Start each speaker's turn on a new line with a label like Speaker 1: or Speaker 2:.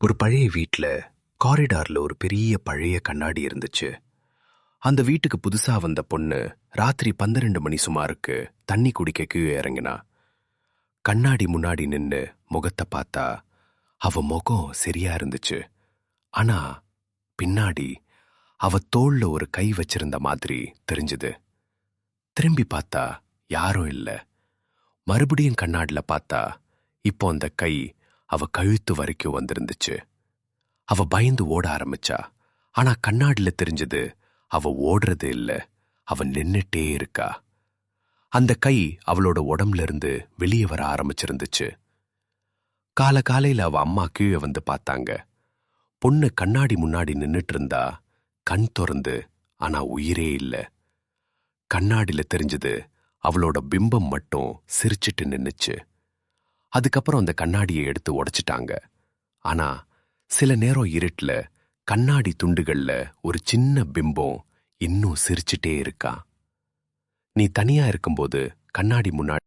Speaker 1: ஒரு பழைய வீட்ல காரிடார்ல ஒரு பெரிய பழைய கண்ணாடி இருந்துச்சு. அந்த வீட்டுக்கு புதுசா வந்த பொண்ணு ராத்திரி 12 மணி சுமாருக்கு தண்ணி குடிக்க கீழே இறங்கினா. கண்ணாடி முன்னாடி நின்னு முகத்தை பார்த்தா அவ முகம் சரியா இருந்துச்சு. ஆனா பின்னாடி அவ தோள்ல ஒரு கை வச்சிருந்த மாதிரி தெரிஞ்சது. திரும்பி பார்த்தா யாரும் இல்ல. மறுபடியும் கண்ணாடில பார்த்தா இப்போ அந்த கை அவ கழுத்து வரைக்கும் வந்திருந்துச்சு. அவ பயந்து ஓட ஆரம்பிச்சா. ஆனா கண்ணாடில தெரிஞ்சது அவ ஓடுறது இல்ல, அவ நின்னுட்டே இருக்கா. அந்த கை அவளோட உடம்புல இருந்து வெளியே வர ஆரம்பிச்சிருந்துச்சு. காலையில அவ அம்மா கீழே வந்து பார்த்தாங்க. பொண்ணு கண்ணாடி முன்னாடி நின்னுட்டு இருந்தா, கண் திறந்து, ஆனா உயிரே இல்ல. கண்ணாடில தெரிஞ்சது அவளோட பிம்பம் மட்டும் சிரிச்சிட்டு நின்னுச்சு. அதுக்கப்புறம் அந்த கண்ணாடியை எடுத்து உடைச்சிட்டாங்க. ஆனா சில நேரம் இருட்டுல கண்ணாடி துண்டுகள்ல ஒரு சின்ன பிம்பம் இன்னும் சிரிச்சிட்டே இருக்கா. நீ தனியா இருக்கும்போது கண்ணாடி முன்னாடி